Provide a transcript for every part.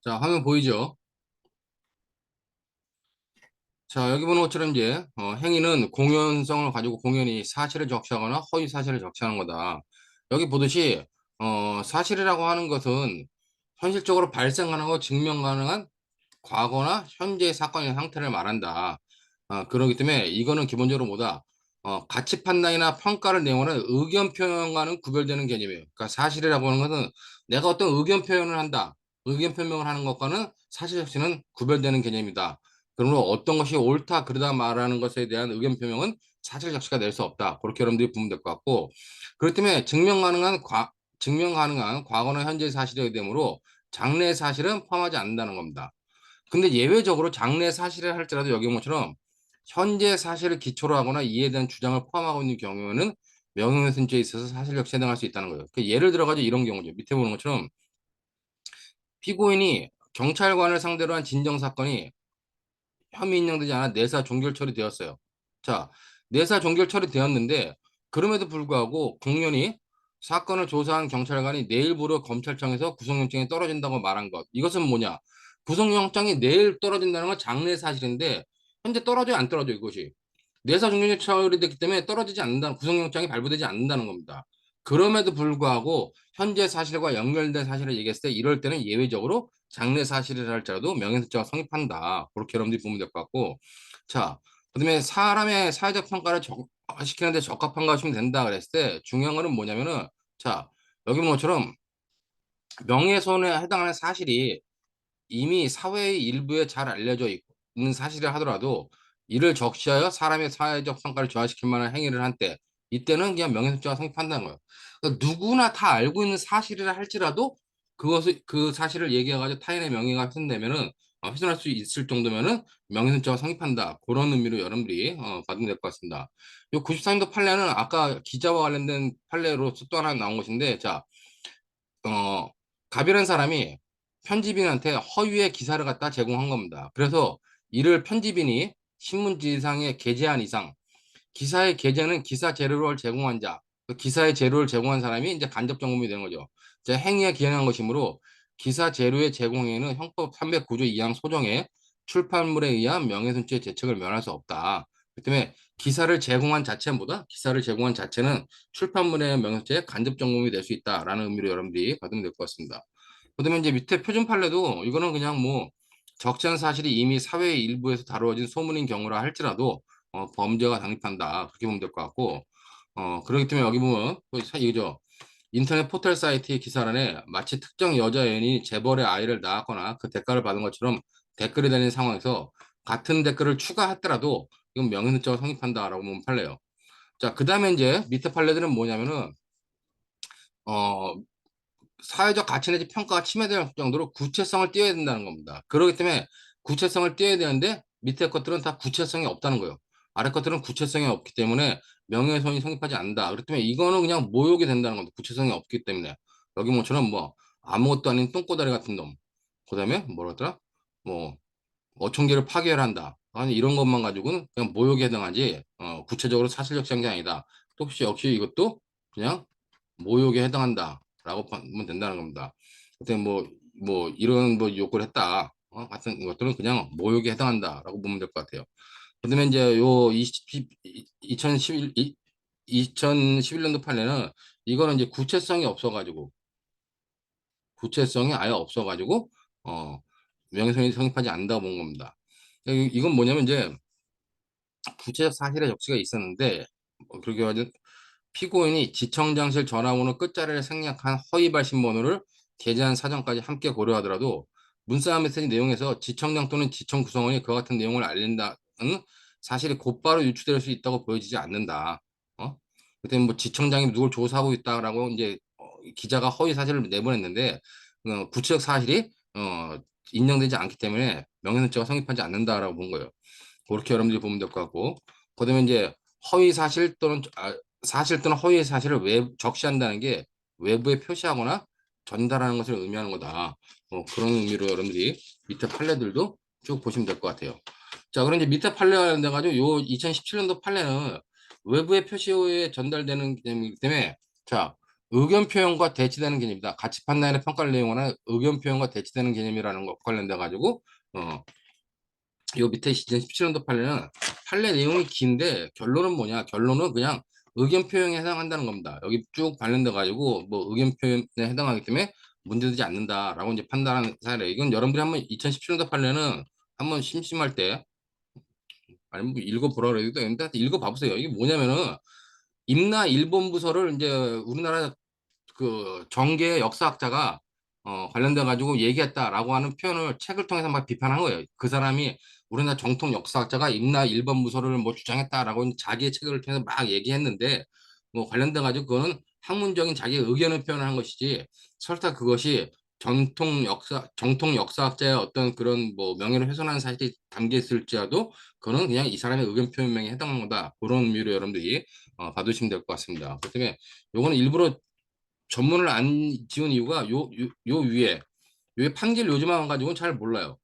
자, 화면 보이죠? 자, 여기 보는 것처럼 이제 행위는 공연성을 가지고 공연이 사실을 적시하거나 허위 사실을 적시하는 거다. 여기 보듯이 사실이라고 하는 것은 현실적으로 발생 가능하고 증명 가능한 과거나 현재의 사건의 상태를 말한다. 그렇기 때문에 이거는 기본적으로 뭐다? 가치 판단이나 평가를 내용하는 의견 표현과는 구별되는 개념이에요. 그러니까 사실이라고 하는 것은 내가 어떤 의견 표현을 한다. 의견 표명을 하는 것과는 사실 적시는 구별되는 개념이다. 그러므로 어떤 것이 옳다, 그러다 말하는 것에 대한 의견 표명은 사실 적시가 낼 수 없다. 그렇게 여러분들이 보면 될 것 같고, 그렇기 때문에 증명 가능한 과거나 현재의 사실이기 되므로 장래 사실은 포함하지 않는다는 겁니다. 근데 예외적으로 장래 사실을 할지라도 여기 본 것처럼 현재 사실을 기초로 하거나 이에 대한 주장을 포함하고 있는 경우에는 명예훼손죄에 있어서 사실 적시에 해당할 수 있다는 거예요. 그 예를 들어가지고 이런 경우죠. 밑에 보는 것처럼 피고인이 경찰관을 상대로 한 진정 사건이 혐의 인정되지 않아 내사 종결 처리되었어요. 자, 내사 종결 처리되었는데 그럼에도 불구하고 공연히 사건을 조사한 경찰관이 내일부로 검찰청에서 구속영장이 떨어진다고 말한 것. 이것은 뭐냐? 구속영장이 내일 떨어진다는 건 장래 사실인데 현재 떨어져요, 안 떨어져요, 이것이. 내사 종결이 처리됐기 때문에 떨어지지 않는다, 구속영장이 발부되지 않는다는 겁니다. 그럼에도 불구하고 현재 사실과 연결된 사실을 얘기했을 때 이럴 때는 예외적으로 장래 사실이라 할지라도 명예훼손죄가 성립한다. 그렇게 여러분들이 보면 될 것 같고. 자, 그다음에 사람의 사회적 평가를 시키는데 적합한 것이면 된다 그랬을 때 중요한 거는 뭐냐면은 자, 여기 보는 것처럼 명예훼손에 해당하는 사실이 이미 사회의 일부에 잘 알려져 있는 사실을 하더라도 이를 적시하여 사람의 사회적 평가를 저하시킬 만한 행위를 한 때, 이때는 그냥 명예훼손죄가 성립한다는 거예요. 그러니까 누구나 다 알고 있는 사실이라 할지라도 그 사실을 얘기해가지고 타인의 명예가 훼손되면은 훼손할 수 있을 정도면은 명예훼손죄가 성립한다. 그런 의미로 여러분들이 받으면 될 것 같습니다. 요 93도 판례는 아까 기자와 관련된 판례로 또 하나 나온 것인데, 자, 어, 갑이라는 사람이 편집인한테 허위의 기사를 갖다 제공한 겁니다. 그래서 이를 편집인이 신문지상에 게재한 이상 기사의 게재는 기사 재료를 제공한 자, 그 기사의 재료를 제공한 사람이 이제 간접 정범이 되는 거죠. 제 행위에 기한한 것이므로 기사 재료의 제공에는 형법 309조 2항 소정에 출판물에 의한 명예훼손죄 죄책을 면할 수 없다. 그렇기 때문에 기사를 제공한 자체는 출판물에 의한 명예훼손죄의 간접 정범이 될 수 있다라는 의미로 여러분들이 받으면 될 것 같습니다. 그다음에 이제 밑에 표준 판례도 이거는 그냥 뭐 적지 않은 사실이 이미 사회의 일부에서 다루어진 소문인 경우라 할지라도 범죄가 성립한다. 그렇게 보면 될 것 같고, 그렇기 때문에 여기 보면, 이거죠. 인터넷 포털 사이트의 기사란에 마치 특정 여자 연인이 재벌의 아이를 낳았거나 그 대가를 받은 것처럼 댓글이 달린 상황에서 같은 댓글을 추가했더라도 이건 명예훼손죄가 성립한다라고 보면 판례요. 자, 그 다음에 이제 밑에 판례들은 뭐냐면은, 어, 사회적 가치 내지 평가가 침해될 정도로 구체성을 띄어야 된다는 겁니다. 그렇기 때문에 구체성을 띄어야 되는데 밑에 것들은 다 구체성이 없다는 거예요. 아래 것들은 구체성이 없기 때문에 명예훼손이 성립하지 않는다. 그렇기 때문에 이거는 그냥 모욕이 된다는 겁니다. 구체성이 없기 때문에. 여기 뭐처럼 뭐 아무것도 아닌 똥꼬다리 같은 놈. 그다음에 뭐라더라? 뭐 어촌계를 파괴한다. 아니 이런 것만 가지고는 그냥 모욕에 해당하지 구체적으로 사실적 장이 아니다. 또 역시 이것도 그냥 모욕에 해당한다라고 보면 된다는 겁니다. 그때 뭐 이런 뭐 욕을 했다 같은 것들은 그냥 모욕에 해당한다라고 보면 될 것 같아요. 그다음에 이제 요 2011, 2011년도 판례는 이거는 이제 구체성이 아예 없어가지고 어 명예훼손이 성립하지 않는다고 본 겁니다. 이건 뭐냐면 이제 구체적 사실의 적시가 있었는데 그렇게 가지고 피고인이 지청장실 전화번호 끝자리를 생략한 허위 발신 번호를 게재한 사정까지 함께 고려하더라도 문자 메시지 내용에서 지청장 또는 지청 구성원이 그와 같은 내용을 알린다는 사실이 곧바로 유추될 수 있다고 보여지지 않는다. 그때 뭐 지청장이 누굴 조사하고 있다라고 이제 기자가 허위 사실을 내보냈는데 구체적 사실이 인정되지 않기 때문에 명예훼손죄가 성립하지 않는다라고 본 거예요. 그렇게 여러분들이 보면 될 것 같고, 그다음에 이제 허위 사실 또는 사실 또는 허위 사실을 적시한다는 게 외부에 표시하거나 전달하는 것을 의미하는 거다. 그런 의미로 여러분들이 밑에 판례들도 쭉 보시면 될 것 같아요. 자, 그럼 이제 밑에 판례가 관련돼가지고 요 2017년도 판례는 외부의 표시 후에 전달되는 개념이기 때문에 자, 의견 표현과 대치되는 개념이다. 가치 판단의 평가를 내용하는 의견 표현과 대치되는 개념이라는 것 관련돼 가지고 요 밑에 2017년도 판례는 판례 내용이 긴데 결론은 뭐냐? 결론은 그냥 의견 표현에 해당한다는 겁니다. 여기 쭉 관련돼 가지고 뭐 의견 표현에 해당하기 때문에 문제되지 않는다라고 이제 판단하는 사례. 이건 여러분들이 한번 2017년도 판례는 한번 심심할 때 아니면 뭐 읽어보라 그래도 되는데 읽어봐보세요. 이게 뭐냐면은 임나 일본 부서를 이제 우리나라 그 정계 역사학자가 관련돼 가지고 얘기했다라고 하는 표현을 책을 통해서 막 비판한 거예요. 그 사람이 우리나라 정통 역사학자가 임나 일본 무소를 뭐 주장했다라고 자기의 책을 통해서 막 얘기했는데 뭐 관련돼 가지고 그거는 학문적인 자기의 의견을 표현한 것이지 설사 그것이 정통 역사학자의 어떤 그런 뭐 명예를 훼손하는 사실이 담겨 있을지라도 그거는 그냥 이 사람의 의견 표명에 해당하는 거다. 그런 의미로 여러분들이 봐두시면 될 것 같습니다. 그 때문에 요거는 일부러 전문을 안 지은 이유가 요 위에 판결 요지만 가지고는 잘 몰라요.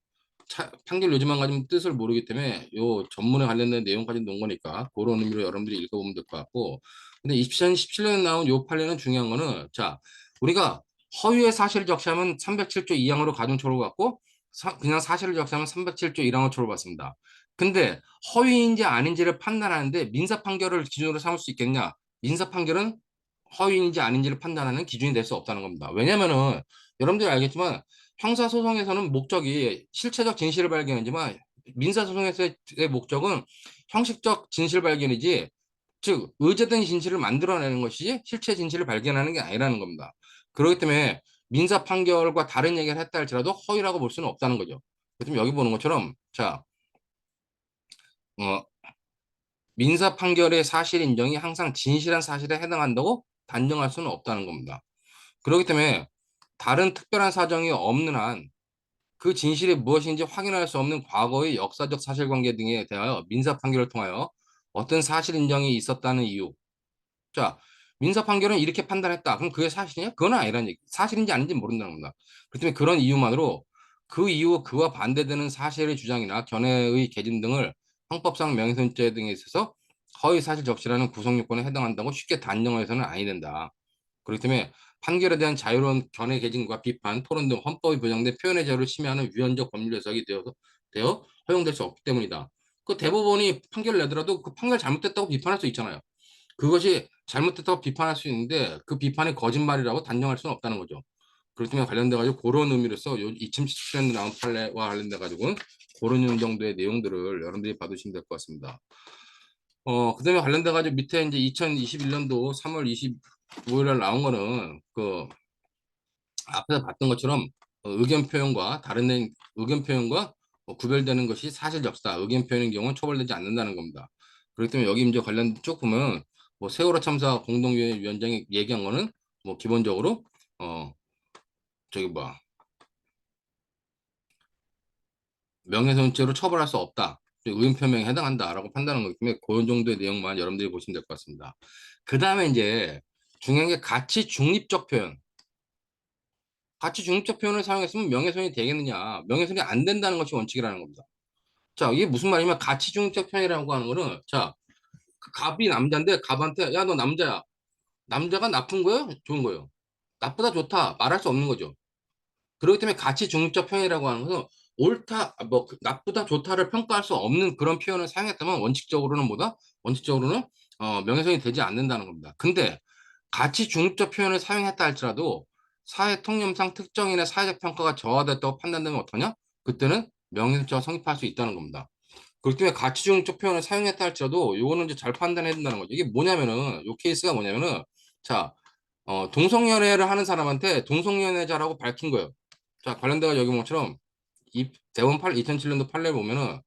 판결 요지만 가지고 뜻을 모르기 때문에 요 전문에 관련된 내용까지 놓은 거니까 그런 의미로 여러분들이 읽어보면 될 것 같고 근데 2017년에 나온 요 판례는 중요한 거는 자 우리가 허위의 사실을 적시하면 307조 2항으로 가중처벌을 받고 그냥 사실을 적시하면 307조 1항으로 처벌받습니다. 근데 허위인지 아닌지를 판단하는데 민사 판결을 기준으로 삼을 수 있겠냐? 민사 판결은 허위인지 아닌지를 판단하는 기준이 될 수 없다는 겁니다. 왜냐면은 여러분들이 알겠지만 형사소송에서는 목적이 실체적 진실을 발견하지만 민사소송에서의 목적은 형식적 진실 발견이지 즉 의제된 진실을 만들어내는 것이 실체 진실을 발견하는 게 아니라는 겁니다. 그렇기 때문에 민사 판결과 다른 얘기를 했다 할지라도 허위라고 볼 수는 없다는 거죠. 그렇다면 여기 보는 것처럼 자 어, 민사 판결의 사실 인정이 항상 진실한 사실에 해당한다고 단정할 수는 없다는 겁니다. 그렇기 때문에 다른 특별한 사정이 없는 한 그 진실이 무엇인지 확인할 수 없는 과거의 역사적 사실관계 등에 대하여 민사 판결을 통하여 어떤 사실 인정이 있었다는 이유. 자, 민사 판결은 이렇게 판단했다. 그럼 그게 사실이냐? 그건 아니라는 얘기. 사실인지 아닌지 모른다는 겁니다. 그렇기 때문에 그런 이유만으로 그 이후 그와 반대되는 사실의 주장이나 견해의 개진 등을 형법상 명예훼손죄 등에 있어서 허위 사실 적시라는 구성 요건에 해당한다고 쉽게 단정해서는 아니 된다. 그렇기 때문에 판결에 대한 자유로운 견해 개진과 비판, 토론 등 헌법이 보장된 표현의 자유를 침해하는 위헌적 법률 해석이 되어 허용될 수 없기 때문이다. 그 대법원이 판결을 내더라도 그 판결 잘못됐다고 비판할 수 있잖아요. 그것이 잘못됐다고 비판할 수 있는데 그 비판이 거짓말이라고 단정할 수는 없다는 거죠. 그렇기 때문에 관련돼 가지고 그런 의미로서 요 2017년에 나온 판례와 관련돼 가지고는 그런 정도의 내용들을 여러분들이 받으시면 될 것 같습니다. 그다음에 관련돼 가지고 밑에 이제 2021년도 3월 25일 날 나온 거는 그 앞에서 봤던 것처럼 의견 표현과 의견 표현과 구별되는 것이 사실 적시다. 의견 표현인 경우는 처벌되지 않는다는 겁니다. 그렇기 때문에 여기 이제 관련 쭉 보면 뭐 세월호 참사 공동위원회 위원장이 얘기한 거는 뭐 기본적으로 어 저기 뭐 명예훼손죄로 처벌할 수 없다. 의견 표명에 해당한다라고 판단하는 거기 때문에 그런 정도의 내용만 여러분들이 보시면 될 것 같습니다. 그 다음에 이제 중요한 게 가치 중립적 표현. 가치 중립적 표현을 사용했으면 명예훼손이 되겠느냐? 명예훼손이 안 된다는 것이 원칙이라는 겁니다. 자, 이게 무슨 말이냐면 가치 중립적 표현이라고 하는 거는 자, 그 갑이 남자인데 갑한테 야, 너 남자야. 남자가 나쁜 거예요? 좋은 거예요? 나쁘다 좋다 말할 수 없는 거죠. 그렇기 때문에 가치 중립적 표현이라고 하는 것은 옳다, 나쁘다 좋다를 평가할 수 없는 그런 표현을 사용했다면 원칙적으로는 뭐다? 원칙적으로는 명예훼손이 되지 않는다는 겁니다. 근데 가치 중립적 표현을 사용했다 할지라도 사회 통념상 특정인의 사회적 평가가 저하됐다고 판단되면 어떠냐? 그때는 명예훼손죄가 성립할 수 있다는 겁니다. 그렇기 때문에 가치 중립적 표현을 사용했다 할지라도 이거는 이제 잘 판단해야 된다는 거죠. 이게 뭐냐면은 이 케이스가 뭐냐면은 자, 동성연애를 하는 사람한테 동성연애자라고 밝힌 거예요. 자, 관련돼가 여기 뭐처럼 이 대법원 2007년도 판례 보면은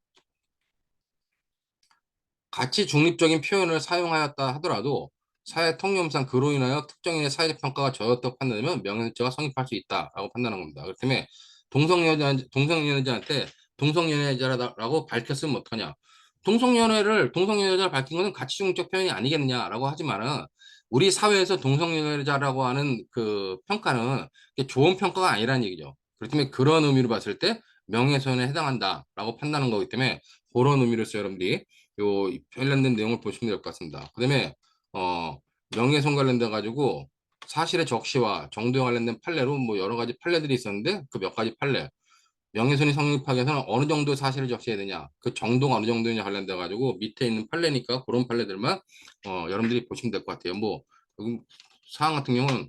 가치 중립적인 표현을 사용하였다 하더라도 사회 통념상 그로 인하여 특정인의 사회적 평가가 저하였다고 판단되면 명예훼손죄가 성립할 수 있다라고 판단한 겁니다. 그렇기 때문에 동성연애자한테 동성연애자라고 밝혔으면 어떡하냐? 동성연애자를 밝힌 것은 가치 중립적 표현이 아니겠느냐라고 하지만은 우리 사회에서 동성연애자라고 하는 그 평가는 좋은 평가가 아니라는 얘기죠. 그렇기 때문에 그런 의미로 봤을 때 명예훼손에 해당한다라고 판단한 거기 때문에 그런 의미로서 여러분들이 요 관련된 내용을 보시면 될 것 같습니다. 그다음에 어 명예훼손 관련돼 가지고 사실의 적시와 정도에 관련된 판례로 뭐 여러 가지 판례들이 있었는데 그 몇 가지 판례 명예훼손이 성립하기 위해서는 어느 정도 사실을 적시해야 되냐 그 정도가 어느 정도냐 관련돼 가지고 밑에 있는 판례니까 그런 판례들만 여러분들이 보시면 될 것 같아요. 뭐 사항 같은 경우는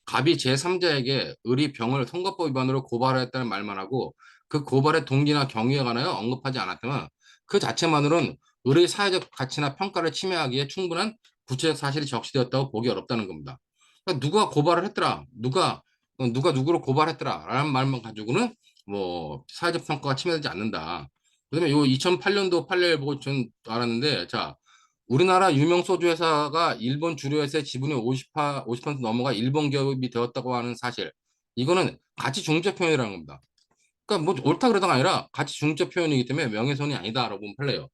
갑이 제3자에게 의리 병을 선거법 위반으로 고발하였다는 말만 하고 그 고발의 동기나 경위에 관하여 언급하지 않았다면 그 자체만으로는 의리의 사회적 가치나 평가를 침해하기에 충분한 구체적 사실이 적시되었다고 보기 어렵다는 겁니다. 그러니까 누가 고발을 했더라, 누가 누구를 고발했더라 라는 말만 가지고는 뭐 사회적 평가가 침해되지 않는다. 그다음에 요 2008년도 판례를 보고 전 알았는데 자 우리나라 유명 소주 회사가 일본 주류 회사의 지분이 50% 넘어가 일본 기업이 되었다고 하는 사실. 이거는 가치 중립적 표현이라는 겁니다. 그러니까 뭐 옳다 그러다가 아니라 가치 중립적 표현이기 때문에 명예훼손이 아니다라고 보면 팔려요.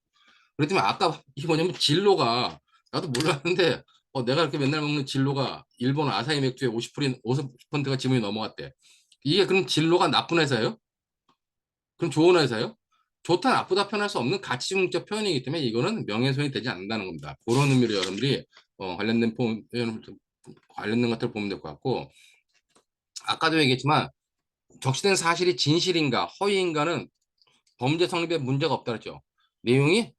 그렇기 때문에 아까 이게 뭐냐면 진로가 나도 몰랐는데 내가 이렇게 맨날 먹는 진로가 일본 아사히 맥주의 50%가 지분이 넘어갔대. 이게 그럼 진로가 나쁜 회사예요? 그럼 좋은 회사예요? 좋다 나쁘다 표현할 수 없는 가치중립적 표현이기 때문에 이거는 명예훼손이 되지 않는다는 겁니다. 그런 의미로 여러분들이 관련된 것들을 보면 될 것 같고 아까도 얘기했지만 적시된 사실이 진실인가 허위인가는 범죄 성립에 문제가 없다 그랬죠. 내용이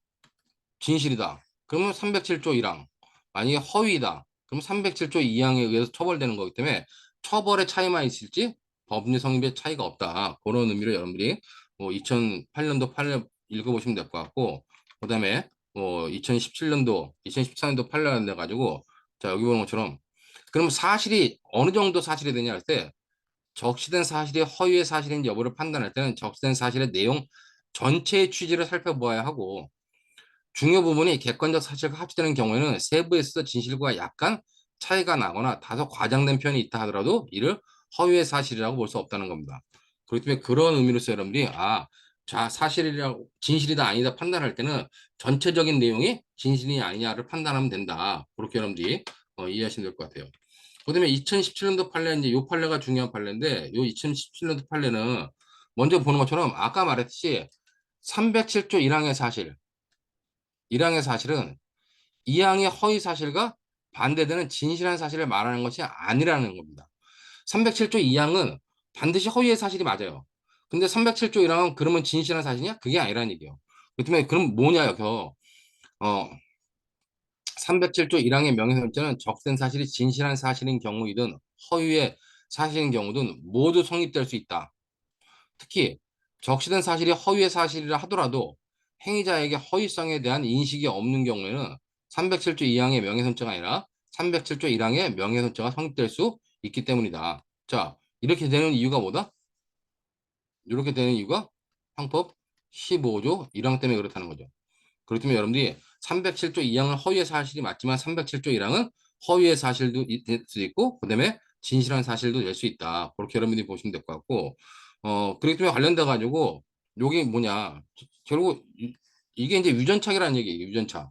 진실이다. 그러면 307조 1항. 만약에 허위다. 그럼 307조 2항에 의해서 처벌되는 거기 때문에 처벌의 차이만 있을지 법률 성립의 차이가 없다. 그런 의미로 여러분들이 뭐 2008년도 판례 읽어보시면 될 것 같고 그다음에 뭐 2017년도, 2014년도 판례가 돼 가지고 자 여기 보는 것처럼 그럼 사실이 어느 정도 사실이 되냐 할 때 적시된 사실이 허위의 사실인지 여부를 판단할 때는 적시된 사실의 내용 전체의 취지를 살펴보아야 하고 중요 부분이 객관적 사실과 합치되는 경우에는 세부에 있어 진실과 약간 차이가 나거나 다소 과장된 표현이 있다 하더라도 이를 허위의 사실이라고 볼 수 없다는 겁니다. 그렇기 때문에 그런 의미로서 여러분들이 자 사실이라고 진실이다 아니다 판단할 때는 전체적인 내용이 진실이 아니냐를 판단하면 된다. 그렇게 여러분들이 이해하시면 될 것 같아요. 그다음에 2017년도 판례 이제 요 판례가 중요한 판례인데 요 2017년도 판례는 먼저 보는 것처럼 아까 말했듯이 307조 1항의 사실 1항의 사실은 2항의 허위 사실과 반대되는 진실한 사실을 말하는 것이 아니라는 겁니다. 307조 2항은 반드시 허위의 사실이 맞아요. 근데 307조 1항은 그러면 진실한 사실이냐? 그게 아니라는 얘기예요. 그렇기 때문에 그럼 뭐냐, 여기서. 307조 1항의 명예훼손죄는 적된 사실이 진실한 사실인 경우이든 허위의 사실인 경우든 모두 성립될 수 있다. 특히 적시된 사실이 허위의 사실이라 하더라도 행위자에게 허위성에 대한 인식이 없는 경우에는 307조 2항의 명예훼손죄가 아니라 307조 1항의 명예훼손죄가 성립될 수 있기 때문이다. 자, 이렇게 되는 이유가 뭐다? 이렇게 되는 이유가 형법 15조 1항 때문에 그렇다는 거죠. 그렇기 때문에 여러분들이 307조 2항은 허위의 사실이 맞지만 307조 1항은 허위의 사실도 될 수 있고 그다음에 진실한 사실도 될 수 있다. 그렇게 여러분들이 보시면 될 것 같고 그렇기 때문에 관련돼 가지고 요게 뭐냐 결국 이게 이제 유전착이라는 얘기예요. 유전착.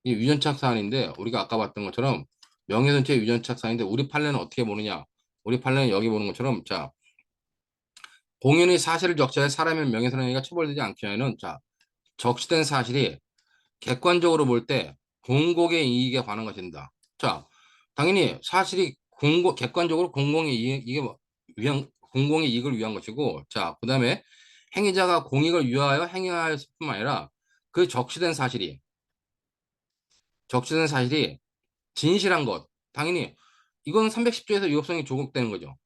이 유전착 사안인데 우리가 아까 봤던 것처럼 명예훼손죄 유전착 사안인데 우리 판례는 어떻게 보느냐? 우리 판례는 여기 보는 것처럼 자 공연히 사실을 적시해 사람의 명예훼손행위가 처벌되지 않기 위해서는 자 적시된 사실이 객관적으로 볼 때 공공의 이익에 관한 것입니다. 자, 당연히 사실이 객관적으로 공공의 이익에 공공의 이익을 위한 것이고, 자, 그 다음에 행위자가 공익을 위하여 행위하였을 뿐만 아니라 그 적시된 사실이 진실한 것. 당연히 이건 310조에서 위법성이 조국되는 거죠.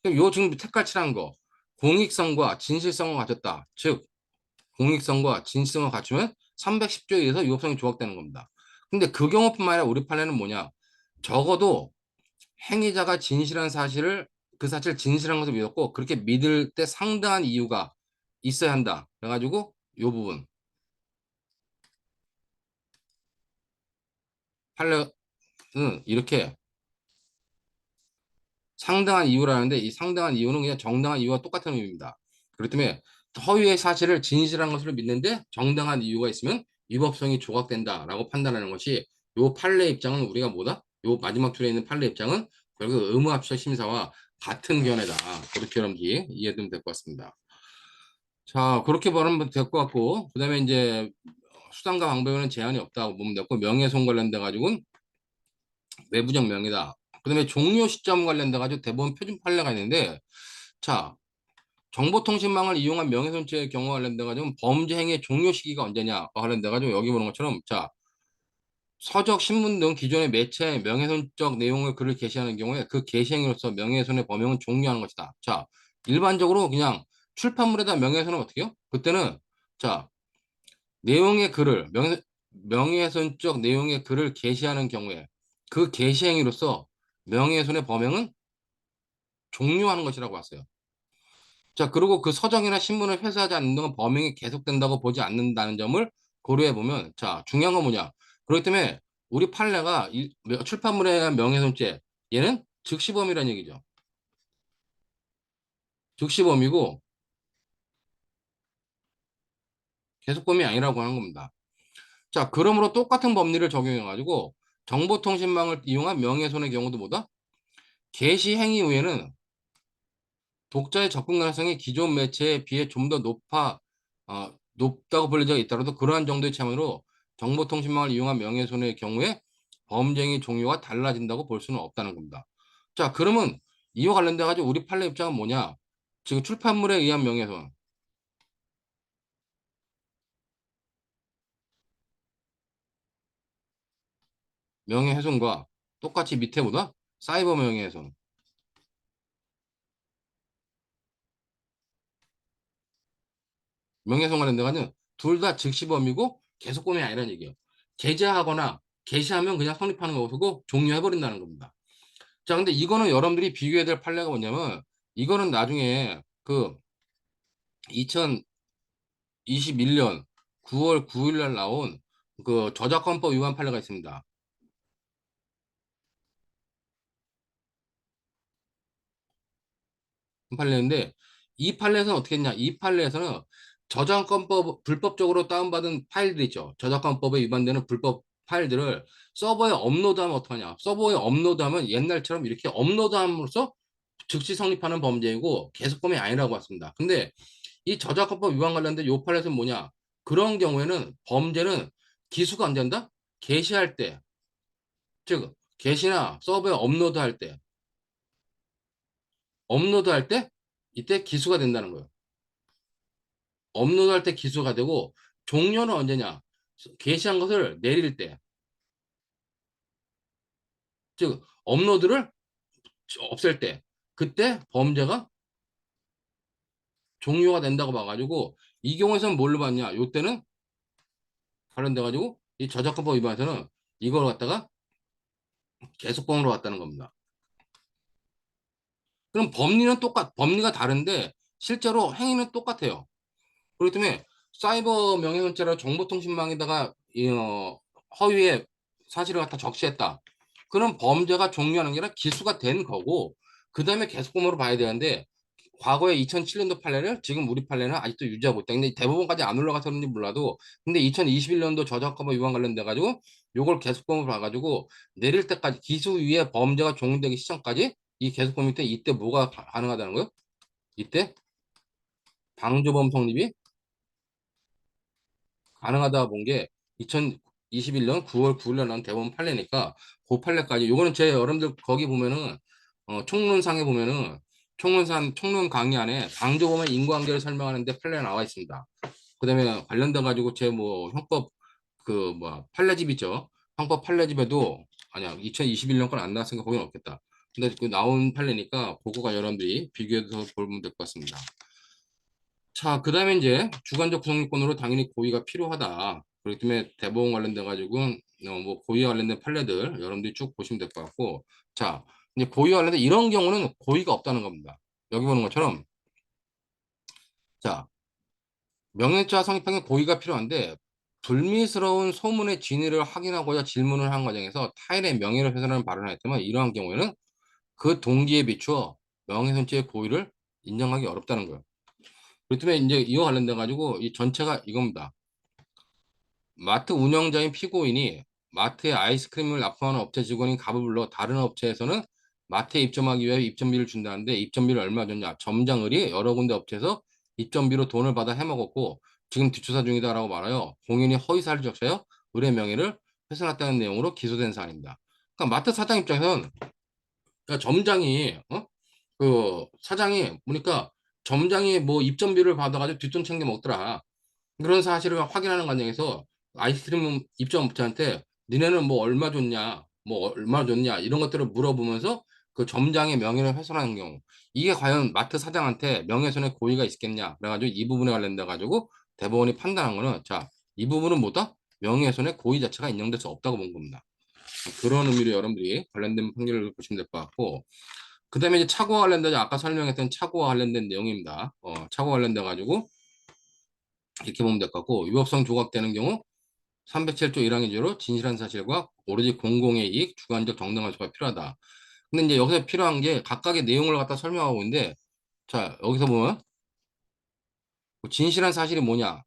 그럼 요 지금 색깔칠한 거, 공익성과 진실성을 갖췄다. 즉, 공익성과 진실성을 갖추면 310조에 의해서 위법성이 조각되는 겁니다. 근데 그 경우뿐만 아니라 우리 판례는 뭐냐? 적어도 행위자가 진실한 사실을 그 사실 진실한 것을 믿었고 그렇게 믿을 때 상당한 이유가 있어야 한다. 그래가지고 요 부분 판례는 이렇게 상당한 이유라는데 이 상당한 이유는 그냥 정당한 이유와 똑같은 의미입니다. 그렇기 때문에 허위의 사실을 진실한 것으로 믿는데 정당한 이유가 있으면 위법성이 조각된다라고 판단하는 것이 요 판례 입장은 우리가 뭐다? 요 마지막 줄에 있는 판례 입장은 결국 의무합치적 심사와 같은 견해다. 그렇게 여러분들이 이해되면 될 것 같습니다. 자, 그렇게 보면 될 것 같고, 그 다음에 이제 수단과 방법에는 제한이 없다고 보면 됐고, 명예훼손 관련돼 가지고는 외부적 명예다. 그다음에 종료 시점 관련돼 가지고 대법원 표준 판례가 있는데, 자, 정보통신망을 이용한 명예훼손죄의 경우 관련돼 가지고 범죄 행위의 종료 시기가 언제냐 관련돼 가지고 여기 보는 것처럼, 자, 서적, 신문 등 기존의 매체에 명예훼손적 내용을 글을 게시하는 경우에 그 게시 행위로서 명예훼손의 범용은 종료하는 것이다. 자, 일반적으로 그냥 출판물에다 명예훼손은 어떻게 해요? 그때는, 자, 내용의 글을 명예훼손적 내용의 글을 게시하는 경우에 그 게시 행위로서 명예훼손의 범행은 종료하는 것이라고 봤어요. 자, 그리고 그 서적이나 신문을 회수하지 않는 동안 범행이 계속된다고 보지 않는다는 점을 고려해 보면, 자, 중요한 건 뭐냐? 그렇기 때문에 우리 판례가 출판물에 대한 명예훼손죄, 얘는 즉시범이라는 얘기죠. 즉시범이고 계속범이 아니라고 하는 겁니다. 자, 그러므로 똑같은 법리를 적용해 가지고 정보통신망을 이용한 명예훼손의 경우도 뭐다? 게시 행위 후에는 독자의 접근 가능성이 기존 매체에 비해 좀 더 높다고 볼 여지가 있더라도 그러한 정도의 차이로 정보통신망을 이용한 명예훼손의 경우에 범죄의 종류가 달라진다고 볼 수는 없다는 겁니다. 자, 그러면 이와 관련돼 가지고 우리 판례 입장은 뭐냐? 지금 출판물에 의한 명예훼손, 명예훼손과 똑같이 밑에보다 사이버 명예훼손, 명예훼손 관련돼 가지고 둘 다 즉시범이고 계속범이 아니라는 얘기예요. 게재하거나 게시하면 그냥 성립하는 거고 종료해버린다는 겁니다. 자, 근데 이거는 여러분들이 비교해야 될 판례가 뭐냐면, 이거는 나중에 그 2021년 9월 9일 날 나온 그 저작권법 위반 판례가 있습니다. 판례인데, 이 판례에서는 어떻게 했냐? 이 판례에서는 저작권법 불법적으로 다운받은 파일들 있죠. 저작권법에 위반되는 불법 파일들을 서버에 업로드하면 어떡하냐? 서버에 업로드하면 옛날처럼 이렇게 업로드함으로써 즉시 성립하는 범죄이고 계속범이 아니라고 했습니다. 근데 이 저작권법 위반 관련된 요 판에서는 뭐냐? 그런 경우에는 범죄는 기수가 언제 한다? 게시할 때, 즉 게시나 서버에 업로드할 때 이때 기수가 된다는 거예요. 업로드할 때 기수가 되고 종료는 언제냐? 게시한 것을 내릴 때, 즉 업로드를 없앨 때, 그때 범죄가 종료가 된다고 봐가지고 이 경우에서는 뭘로 봤냐? 요때는 관련돼 가지고 이 저작권법 위반에서는 이걸 갖다가 계속범으로 갔다는 겁니다. 그럼 법리가 다른데 실제로 행위는 똑같아요. 그렇기 때문에 사이버 명예훼손죄로 정보통신망에다가 허위의 사실을 갖다 적시했다. 그럼 범죄가 종료하는 게 아니라 기수가 된 거고, 그 다음에 계속범으로 봐야 되는데, 과거에 2007년도 판례를 지금 우리 판례는 아직도 유지하고 있다. 근데 대법원까지 안 올라가서 그런지 몰라도, 근데 2021년도 저작권법 위반 관련돼 가지고 요걸 계속범으로 봐가지고 내릴 때까지 기수 위에 범죄가 종료되기 시점까지 이 계속범 밑에 이때 뭐가 가능하다는 거예요? 이때 방조범 성립이 가능하다 본 게 2021년 9월 9일에 난 대법원 판례니까 그 판례까지 요거는 제 여러분들 거기 보면은 총론상에 보면은 총론 강의 안에 방조범의 인과관계를 설명하는데 판례가 나와 있습니다. 그다음에 관련돼 가지고 제 뭐 형법 그 뭐 판례집 있죠. 형법 판례집에도 아니야 2021년 건 안 나왔으니까 거기는 없겠다. 근데 그 나온 판례니까 그거가 여러분들이 비교해서 보면 될 것 같습니다. 자, 그 다음에 이제 주관적 구성요건으로 당연히 고의가 필요하다. 그렇기 때문에 대법원 관련돼 가지고 뭐 고의와 관련된 판례들 여러분들이 쭉 보시면 될 것 같고, 자, 이제 고의와 관련된 이런 경우는 고의가 없다는 겁니다. 여기 보는 것처럼, 자, 명예죄와 성립하는 고의가 필요한데 불미스러운 소문의 진위를 확인하고자 질문을 한 과정에서 타인의 명예를 훼손하는 발언을 했다면 이러한 경우에는 그 동기에 비추어 명예훼손죄의 고의를 인정하기 어렵다는 거예요. 그렇기 때문에 이제 이와 관련돼 가지고 이 전체가 이겁니다. 마트 운영자인 피고인이 마트에 아이스크림을 납품하는 업체 직원인 갑을 불러 다른 업체에서는 마트에 입점하기 위해 입점비를 준다는데 입점비를 얼마 줬냐? 점장을이 여러 군데 업체에서 입점비로 돈을 받아 해먹었고 지금 뒷조사 중이다라고 말하여 공인이 허위사실 적시하여 의뢰 명예를 훼손했다는 내용으로 기소된 사안입니다. 그러니까 마트 사장 입장에서는 그러니까 점장이 그 사장이 보니까 점장이 뭐 입점비를 받아가지고 뒷돈 챙겨 먹더라. 그런 사실을 확인하는 과정에서 아이스크림 입점업체한테 니네는 뭐 얼마 줬냐, 뭐 얼마 줬냐 이런 것들을 물어보면서 그 점장의 명예를 훼손하는 경우 이게 과연 마트 사장한테 명예훼손의 고의가 있겠냐 그래가지고 이 부분에 관련돼 가지고 대법원이 판단한 거는 자, 이 부분은 뭐다? 명예훼손의 고의 자체가 인정될 수 없다고 본 겁니다. 그런 의미로 여러분들이 관련된 판결을 보시면 될 것 같고 그 다음에 이제 차고와 관련된 아까 설명했던 차고와 관련된 내용입니다. 차고와 관련돼 가지고 이렇게 보면 될 것 같고 위법성 조각되는 경우 307조 1항의제로 진실한 사실과 오로지 공공의 이익, 주관적 정당한 수가 필요하다. 근데 이제 여기서 필요한 게 각각의 내용을 갖다 설명하고 있는데 자 여기서 보면 진실한 사실이 뭐냐?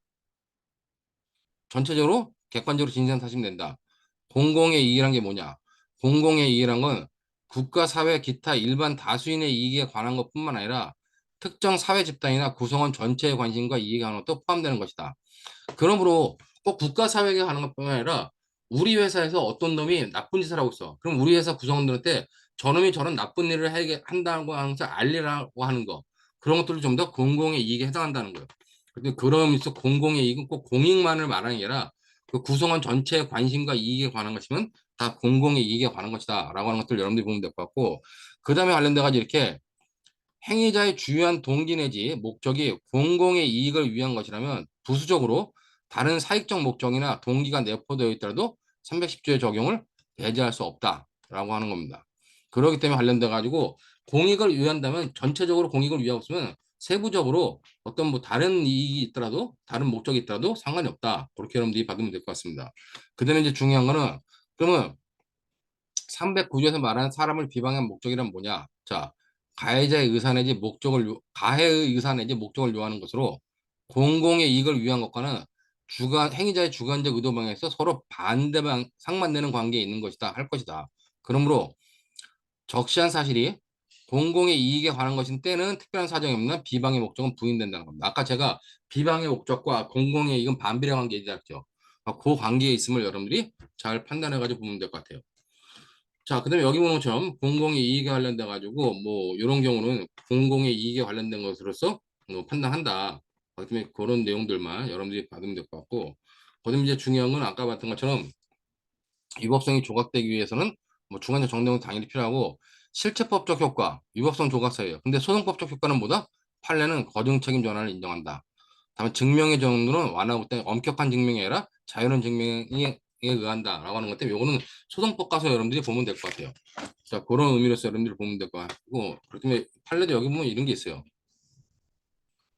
전체적으로 객관적으로 진실한 사실이 된다. 공공의 이익이란 게 뭐냐? 공공의 이익이란 건 국가, 사회, 기타 일반 다수인의 이익에 관한 것뿐만 아니라 특정 사회 집단이나 구성원 전체의 관심과 이익에 관한 것도 포함되는 것이다. 그러므로 꼭 국가 사회에 하는 것뿐만 아니라 우리 회사에서 어떤 놈이 나쁜 짓을 하고 있어. 그럼 우리 회사 구성원들한테 저놈이 저런 나쁜 일을 한다고 항상 알리라고 하는 거. 그런 것들도 좀 더 공공의 이익에 해당한다는 거예요. 근데 그런 의미에서 공공의 이익은 꼭 공익만을 말하는 게 아니라 그 구성원 전체의 관심과 이익에 관한 것이면 다 공공의 이익에 관한 것이다. 라고 하는 것들 여러분들이 보면 될 것 같고 그 다음에 관련돼가지고 이렇게 행위자의 주요한 동기 내지 목적이 공공의 이익을 위한 것이라면 부수적으로 다른 사익적 목적이나 동기가 내포되어 있더라도 310조의 적용을 배제할 수 없다라고 하는 겁니다. 그렇기 때문에 관련돼 가지고 공익을 위한다면 전체적으로 공익을 위하면 세부적으로 어떤 뭐 다른 이익이 있더라도 다른 목적이 있더라도 상관이 없다. 그렇게 여러분들이 받으면 될 것 같습니다. 그다음에 이제 중요한 거는 그러면 309조에서 말하는 사람을 비방한 목적이란 뭐냐? 자, 가해자의 의사 내지 가해의 의사 내지 목적을 요하는 것으로 공공의 이익을 위한 것과는 행위자의 주관적 의도 방향에서 서로 상반되는 관계에 있는 것이다, 할 것이다. 그러므로 적시한 사실이 공공의 이익에 관한 것인 때는 특별한 사정이 없는 비방의 목적은 부인된다는 겁니다. 아까 제가 비방의 목적과 공공의 이익은 반비례 관계에 있다죠. 그 관계에 있음을 여러분들이 잘 판단해가지고 보면 될 것 같아요. 자, 그다음에 여기 보는 것처럼 공공의 이익에 관련돼 가지고 뭐 이런 경우는 공공의 이익에 관련된 것으로서 뭐 판단한다. 그다음에 그런 내용들만 여러분들이 받으면 될 것 같고, 그다음에 이제 중요한 건 아까 봤던 것처럼 위법성이 조각되기 위해서는 뭐 주관적 정당은 당연히 필요하고 실체법적 효과, 위법성 조각사예요. 근데 소송법적 효과는 뭐다? 판례는 거증 책임 전환을 인정한다. 다음에 증명의 정도는 완화하고 때 엄격한 증명이 아니라 자유로운 증명에 의한다라고 하는 것 때문에 요거는 소송법 가서 여러분들이 보면 될 것 같아요. 자, 그런 의미로서 여러분들이 보면 될 것 같고, 그렇다면 판례도 여기 보면 이런 게 있어요.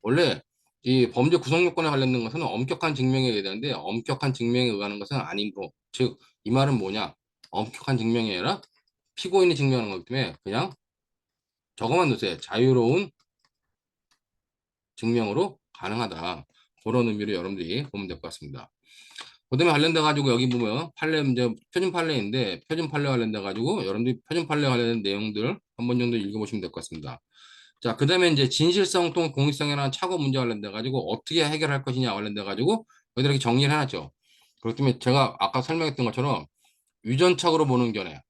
원래 이 범죄 구성 요건에 관련된 것은 엄격한 증명에 의해야 되는데 엄격한 증명에 의하는 것은 아니므로 즉 이 말은 뭐냐? 엄격한 증명이 아니라 피고인이 증명하는 거기 때문에 그냥 저거만 넣으세요. 자유로운 증명으로 가능하다. 그런 의미로 여러분들이 보면 될 것 같습니다. 그다음에 관련돼 가지고 여기 보면 판례 이제 표준 판례인데 표준 판례 관련돼 가지고 여러분들이 표준 판례 관련된 내용들 한 번 정도 읽어보시면 될 것 같습니다. 자, 그다음에 이제 진실성 또는 공익성이라는 착오 문제 관련돼 가지고 어떻게 해결할 것이냐 관련돼 가지고 여기 이렇게 정리를 해놨죠. 그렇기 때문에 제가 아까 설명했던 것처럼 유전착오로 보는 견해,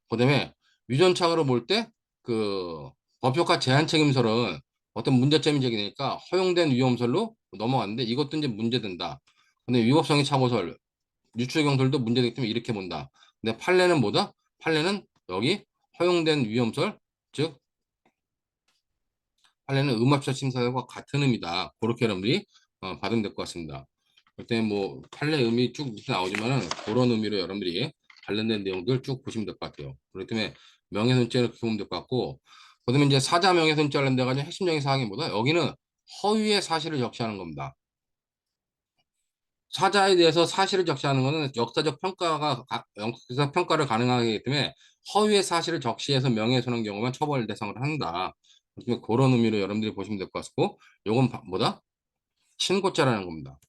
그다음에 유전착오로 볼 때 그 법효과 제한 책임설은 어떤 문제점이 제기되니까 허용된 위험설로 넘어갔는데 이것도 이제 문제된다. 근데 위법성의 착오설, 유추경설도 문제되기 때문에 이렇게 본다. 근데 판례는 뭐다? 판례는 여기 허용된 위험설, 즉 판례는 음압시설 심사과 같은 의미다. 그렇게 여러분들이 받으면 될 것 같습니다. 그때 뭐 판례 의미 쭉 밑에 나오지만은 그런 의미로 여러분들이 관련된 내용들 쭉 보시면 될 것 같아요. 그렇기 때문에 명예훼손죄를 보면 될 것 같고, 그다음에 이제 사자 명예훼손죄 관련돼 가지고 핵심적인 사항이 뭐다? 여기는 허위의 사실을 적시하는 겁니다. 사자에 대해서 사실을 적시하는 것은 역사적 평가를 가능하기 때문에 허위의 사실을 적시해서 명예훼손한 경우만 처벌 대상을 한다. 그런 의미로 여러분들이 보시면 될 것 같고, 요건 뭐다? 신고죄라는 겁니다.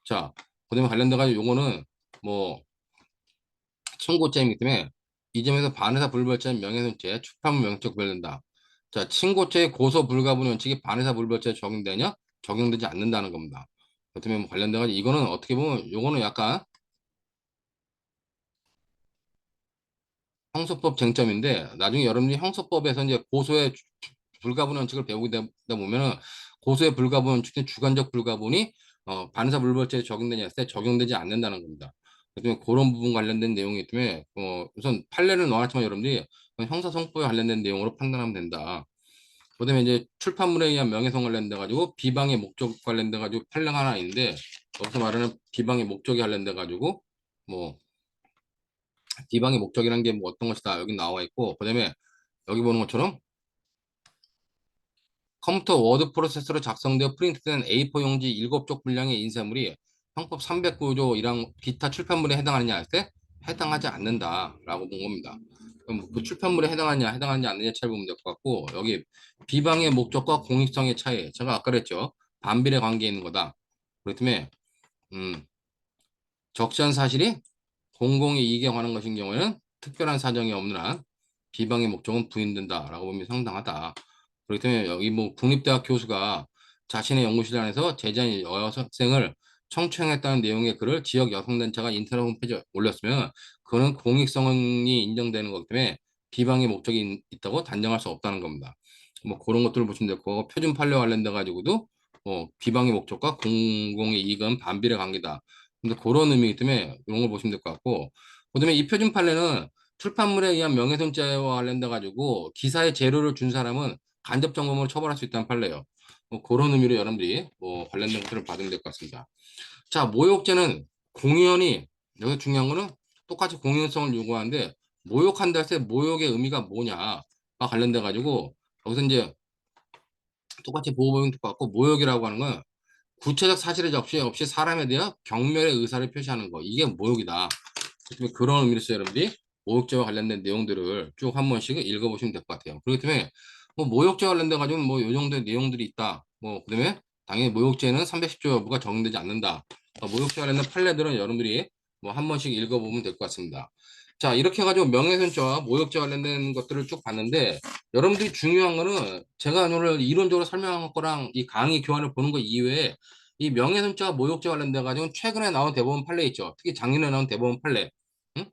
자, 그다음에 관련돼 가지고 요거는 뭐 친고죄이기 때문에 이 점에서 반의사 불벌죄는 명예훼손죄, 축파물 명예적 구별된다. 자, 친고죄의 고소 불가분 원칙이 반의사 불벌죄에 적용되냐? 적용되지 않는다는 겁니다. 그렇다면 뭐 관련돼 가지고 이거는 어떻게 보면 요거는 약간 형소법 쟁점인데 나중에 여러분들이 형소법에서 이제 고소의 불가분 원칙을 배우게 되다 보면은 고소의 불가분 원칙의 주관적 불가분이 반사 불벌죄에 적용되냐 했을 때 적용되지 않는다는 겁니다. 그래서 그런 부분 관련된 내용이기 때문에 우선 판례는 넣어놨지만 여러분들이 형사성법에 관련된 내용으로 판단하면 된다. 그다음에 이제 출판물에 의한 명예훼손 관련돼 가지고 비방의 목적 관련돼 가지고 판례가 하나 있는데 여기서 말하는 비방의 목적이 관련돼 가지고 뭐 비방의 목적이라는 게 뭐 어떤 것이다 여기 나와 있고 그다음에 여기 보는 것처럼 컴퓨터 워드 프로세서로 작성되어 프린트된 A4 용지 7쪽 분량의 인쇄물이 형법 309조 1항 기타 출판물에 해당하느냐 할 때 해당하지 않는다라고 본 겁니다. 그럼 그 출판물에 해당하느냐 안 되느냐 차이 보면 될 것 같고 여기 비방의 목적과 공익성의 차이 제가 아까 그랬죠. 반비례 관계에 있는 거다. 그렇기 때문에 적시한 사실이 공공의 이익에 관한 것인 경우에는 특별한 사정이 없는 한 비방의 목적은 부인된다라고 보면 상당하다. 그렇기 때문에 여기 뭐 국립대학 교수가 자신의 연구실 안에서 제자인 여학생을 청취했다는 내용의 글을 지역 여성단체가 인터넷 홈페이지에 올렸으면 그는 공익성이 인정되는 거기 때문에 비방의 목적이 있다고 단정할 수 없다는 겁니다. 뭐 그런 것들을 보시면 될 거고 표준 판례 관련돼 가지고도 비방의 목적과 공공의 이익은 반비례 관계다. 근데 그런 의미이기 때문에 이런 걸 보시면 될 것 같고 그다음에 이 표준 판례는 출판물에 의한 명예훼손죄와 관련돼 가지고 기사의 재료를 준 사람은 간접 점검으로 처벌할 수 있다는 판례예요. 뭐 그런 의미로 여러분들이 뭐 관련된 것들을 받으면 될 것 같습니다. 자, 모욕죄는 공연이 여기 중요한 거는 똑같이 공연성을 요구하는데 모욕한다 할 때 모욕의 의미가 뭐냐가 관련돼 가지고 여기서 이제 똑같이 보호법용 똑같고 모욕이라고 하는 건 구체적 사실의 접시 없이 사람에 대한 경멸의 의사를 표시하는 거 이게 모욕이다. 그런 의미로서 여러분들이 모욕죄와 관련된 내용들을 쭉 한 번씩 읽어보시면 될 것 같아요. 그렇기 때문에 뭐 모욕죄와 관련돼 가지고 뭐 요 정도의 내용들이 있다. 뭐 그다음에 당연히 모욕죄는 310조 여부가 적용되지 않는다. 모욕죄와 관련된 판례들은 여러분들이 뭐 한 번씩 읽어보면 될 것 같습니다. 자 이렇게 해가지고 명예훼손죄와 모욕죄 관련된 것들을 쭉 봤는데 여러분들이 중요한 거는 제가 오늘 이론적으로 설명한 거랑 이 강의 교환을 보는 거 이외에 이 명예훼손죄와 모욕죄 관련돼 가지고 최근에 나온 대법원 판례 있죠. 특히 작년에 나온 대법원 판례. 응?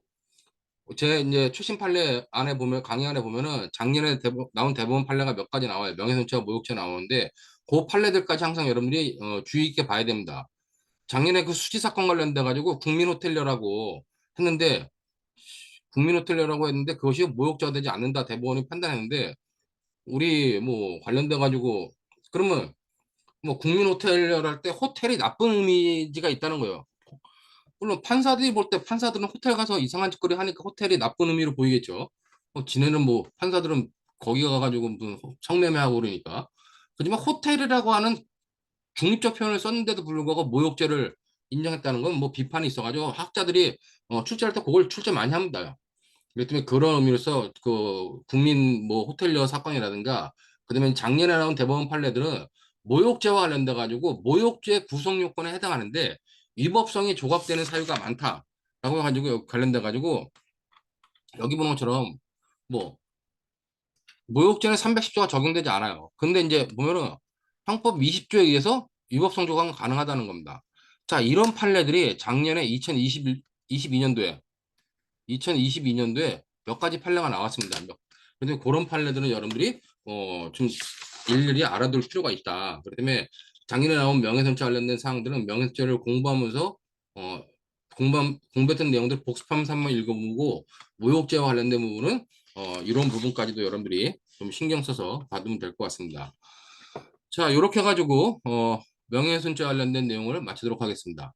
제 이제 최신 판례 안에 보면 강의 안에 보면은 작년에 나온 대법원 판례가 몇 가지 나와요. 명예훼손죄와 모욕죄 나오는데 그 판례들까지 항상 여러분들이 주의 있게 봐야 됩니다. 작년에 그 수지 사건 관련돼 가지고 국민호텔료라고 했는데 국민호텔료라고 했는데 그것이 모욕죄가 되지 않는다 대법원이 판단했는데 우리 뭐 관련돼 가지고 그러면 뭐 국민호텔료를 할 때 호텔이 나쁜 이미지가 있다는 거예요. 물론 판사들이 볼 때 판사들은 호텔 가서 이상한 짓거리 하니까 호텔이 나쁜 의미로 보이겠죠. 지네는 뭐 판사들은 거기 가가지고 무슨 성매매하고 그러니까. 하지만 호텔이라고 하는 중립적 표현을 썼는데도 불구하고 모욕죄를 인정했다는 건 뭐 비판이 있어가지고 학자들이 출제할 때 그걸 출제 많이 합니다. 그렇기 때문에 그런 의미로서 그 국민 뭐 호텔리어 사건이라든가 그다음에 작년에 나온 대법원 판례들은 모욕죄와 관련돼 가지고 모욕죄 구성 요건에 해당하는데 위법성이 조각되는 사유가 많다라고 해가지고 관련돼 가지고 여기 보는 것처럼 뭐 모욕죄는 310조가 적용되지 않아요. 근데 이제 보면은 형법 20조에 의해서 위법성 조각은 가능하다는 겁니다. 자, 이런 판례들이 작년에 2022년도에 2022년도에 몇 가지 판례가 나왔습니다. 그래서 그런 판례들은 여러분들이 좀 일일이 알아둘 필요가 있다. 그렇기 때문에 작년에 나온 명예훼손죄 관련된 사항들은 명예훼손죄를 공부하면서 공부했던 내용들 복습하면서 한번 읽어보고 모욕죄와 관련된 부분은 이런 부분까지도 여러분들이 좀 신경 써서 봐두면 될 것 같습니다. 자, 이렇게 해가지고 명예훼손죄 관련된 내용을 마치도록 하겠습니다.